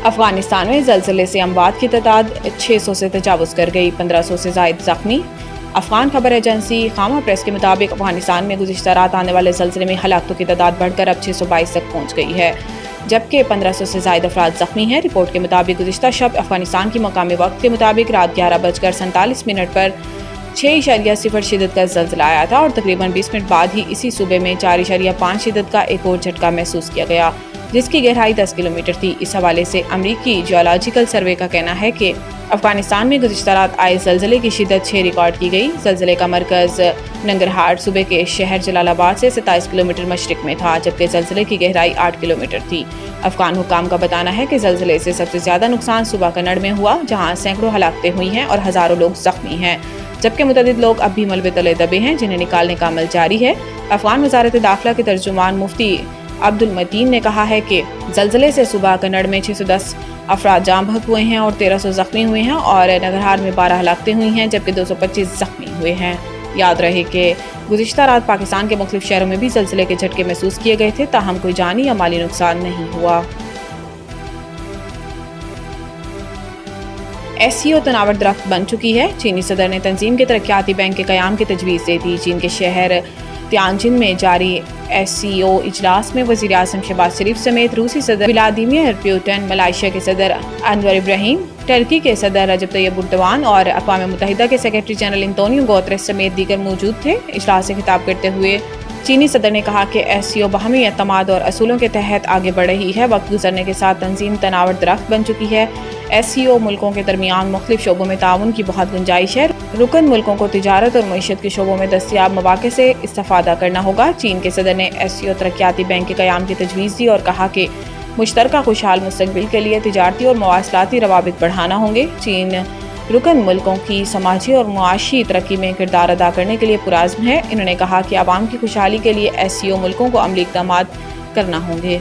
افغانستان میں زلزلے سے اموات کی تعداد 600 سے تجاوز کر گئی، 1500 سے زائد زخمی۔ افغان خبر ایجنسی خامہ پریس کے مطابق افغانستان میں گزشتہ رات آنے والے زلزلے میں ہلاکتوں کی تعداد بڑھ کر اب 622 تک پہنچ گئی ہے، جبکہ 1500 سے زائد افراد زخمی ہیں۔ رپورٹ کے مطابق گزشتہ شب افغانستان کی مقامی وقت کے مطابق رات 11:47 پر 6.0 شدت کا زلزلہ آیا تھا اور تقریباً 20 منٹ بعد ہی اسی صوبے میں 4.5 شدت کا ایک اور جھٹکا محسوس کیا گیا، جس کی گہرائی 10 کلومیٹر تھی۔ اس حوالے سے امریکی جیولوجیکل سروے کا کہنا ہے کہ افغانستان میں گزشتہ رات آئے زلزلے کی شدت 6 ریکارڈ کی گئی۔ زلزلے کا مرکز ننگرہار صوبے کے شہر جلال آباد سے 27 کلومیٹر مشرق میں تھا، جبکہ زلزلے کی گہرائی 8 کلومیٹر تھی۔ افغان حکام کا بتانا ہے کہ زلزلے سے سب سے زیادہ نقصان صوبہ کنڑ میں ہوا، جہاں سینکڑوں ہلاکتیں ہوئی ہیں اور ہزاروں لوگ زخمی ہیں، جبکہ متعدد لوگ اب بھی ملبے تلے دبے ہیں، جنہیں نکالنے کا عمل جاری ہے۔ افغان وزارت داخلہ کے ترجمان مفتی عبدالمتین نے کہا ہے کہ زلزلے سے صوبہ کنڑ میں 610 افراد جاں بحق ہوئے ہیں اور 1300 زخمی ہوئے ہیں اور ننگرہار میں 12 ہلاکتیں ہوئی ہیں، جبکہ 225 زخمی ہوئے ہیں۔ یاد رہے کہ گزشتہ رات پاکستان کے مختلف شہروں میں بھی زلزلے کے جھٹکے محسوس کیے گئے تھے، تاہم کوئی جانی یا مالی نقصان نہیں ہوا۔ SCO تناور درخت بن چکی ہے۔ چینی صدر نے تنظیم کے ترقیاتی بینک کے قیام کی تجویز دے دی۔ چین کے شہر تیانجن میں جاری SCO اجلاس میں وزیر اعظم شہباز شریف سمیت روسی صدر ولادیمیر پوٹن، ملائیشیا کے صدر انور ابراہیم، ترکی کے صدر رجب طیب اردوان اور اقوام متحدہ کے سیکرٹری جنرل انتونیو گوتریس سمیت دیگر موجود تھے۔ اجلاس سے خطاب کرتے ہوئے چینی صدر نے کہا کہ SCO باہمی اعتماد اور اصولوں کے تحت آگے بڑھ رہی ہے۔ وقت گزرنے کے ساتھ تنظیم تناور درخت بن چکی ہے۔ SCO ملکوں کے درمیان مختلف شعبوں میں تعاون کی بہت گنجائش ہے۔ رکن ملکوں کو تجارت اور معیشت کے شعبوں میں دستیاب مواقع سے استفادہ کرنا ہوگا۔ چین کے صدر نے SCO ترقیاتی بینک کے قیام کی تجویز دی اور کہا کہ مشترکہ خوشحال مستقبل کے لیے تجارتی اور مواصلاتی روابط بڑھانا ہوں گے۔ چین رکن ملکوں کی سماجی اور معاشی ترقی میں کردار ادا کرنے کے لیے پرعزم ہے۔ انہوں نے کہا کہ عوام کی خوشحالی کے لیے SCO ملکوں کو عملی اقدامات کرنا ہوں گے۔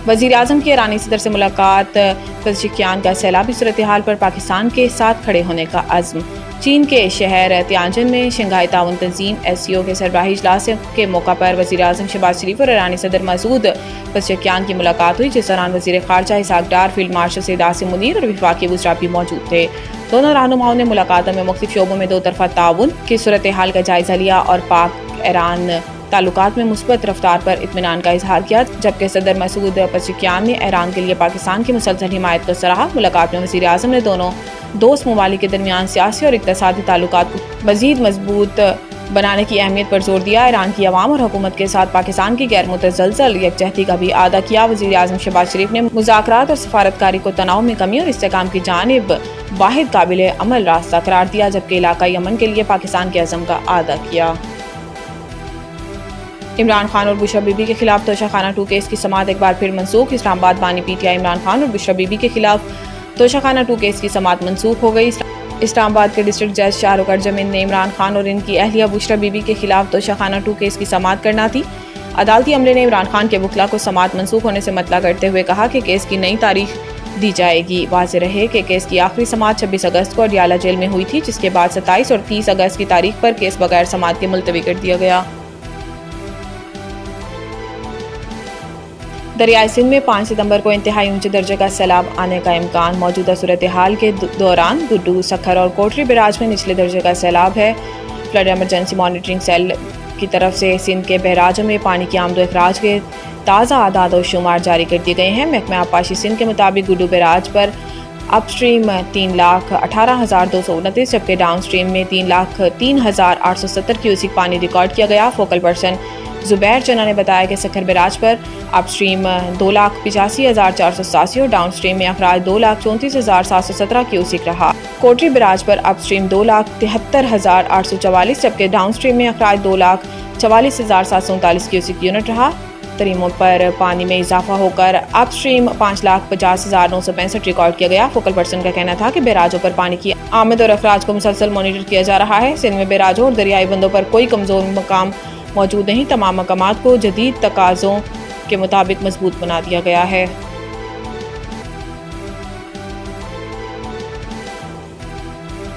وزیر اعظم کی ایرانی صدر سے ملاقات، پزشکیان کا سیلابی صورتحال پر پاکستان کے ساتھ کھڑے ہونے کا عزم۔ چین کے شہر تیانجن میں شنگھائی تعاون تنظیم SCO کے سربراہی اجلاس کے موقع پر وزیر اعظم شہباز شریف اور ایرانی صدر مسعود پزشکیان کی ملاقات ہوئی، جس دوران وزیر خارجہ اسحاق ڈار، فیلڈ مارشل سید عاصم منیر اور وفاقی وزراء بھی موجود تھے۔ دونوں رہنماؤں نے ملاقاتوں میں مختلف شعبوں میں دو طرفہ تعاون کی صورتحال کا جائزہ لیا اور پاک ایران تعلقات میں مثبت رفتار پر اطمینان کا اظہار کیا، جبکہ صدر مسعود پزشکیان نے ایران کے لیے پاکستان کی مسلسل حمایت کو سراہا۔ ملاقات میں وزیر اعظم نے دونوں دوست ممالک کے درمیان سیاسی اور اقتصادی تعلقات کو مزید مضبوط بنانے کی اہمیت پر زور دیا۔ ایران کی عوام اور حکومت کے ساتھ پاکستان کی غیر متزلزل یکجہتی کا بھی اعادہ کیا۔ وزیر اعظم شہباز شریف نے مذاکرات اور سفارتکاری کو تناؤ میں کمی اور استحکام کی جانب واحد قابل عمل راستہ قرار دیا، جبکہ علاقائی امن کے لیے پاکستان کے عزم کا اعادہ کیا۔ عمران خان اور بشرا بی بی کے خلاف توشہ خانہ 2 کیس کی سماعت ایک بار پھر منسوخ۔ اسلام آباد بانی PTI عمران خان اور بشرا بی بی کے خلاف توشہ خانہ 2 کیس کی سماعت منسوخ ہو گئی۔ اسلام آباد کے ڈسٹرکٹ جج شاہ رخ ارجمند نے عمران خان اور ان کی اہلیہ بشرا بی بی کے خلاف توشہ خانہ 2 کیس کی سماعت کرنا تھی۔ عدالتی عملے نے عمران خان کے وکلاء کو سماعت منسوخ ہونے سے مطلع کرتے ہوئے کہا کہ کیس کی نئی تاریخ دی جائے گی۔ واضح رہے کہ کیس کی آخری سماعت 26 اگست کو اڈیالہ جیل میں ہوئی تھی، جس کے بعد 27 اور 30 اگست کی تاریخ پر کیس بغیر سماعت کے ملتوی کر دیا گیا۔ دریائے سندھ میں 5 ستمبر کو انتہائی اونچے درجے کا سیلاب آنے کا امکان۔ موجودہ صورتحال کے دوران گڈو، سکھر اور کوٹری بیراج میں نچلے درجے کا سیلاب ہے۔ فلڈ ایمرجنسی مانیٹرنگ سیل کی طرف سے سندھ کے بحراجوں میں پانی کی آمد و اخراج کے تازہ اعداد و شمار جاری کر دیے گئے ہیں۔ محکمہ آبپاشی سندھ کے مطابق گڈو بیراج پر اپ اسٹریم 3,18,229 جبکہ ڈاؤن اسٹریم میں 3,03,870 کیوسک پانی ریکارڈ کیا گیا۔ فوکل پرسن زبیر چنا نے بتایا کہ سکھر بیراج پر اپ اسٹریم 2,85,487 اور ڈاؤن اسٹریم میں اخراج 2,34,717 کیوسک رہا۔ کوٹری بیراج پر اپ اسٹریم 2,73,844 جبکہ ڈاؤن اسٹریم میں اخراج 2,44,739 کیوسک یونٹ رہا۔ تریموں پر پانی میں اضافہ ہو کر اپ اسٹریم 5,50,965 ریکارڈ کیا گیا۔ فوکل پرسن کا کہنا تھا کہ بیراجوں پر پانی کی آمد اور اخراج کو مسلسل مانیٹر کیا جا رہا ہے۔ سندھ میں بیراجوں اور دریائی بندوں پر کوئی کمزور مقام موجود نہیں۔ تمام مقامات کو جدید تقاضوں کے مطابق مضبوط بنا دیا گیا ہے۔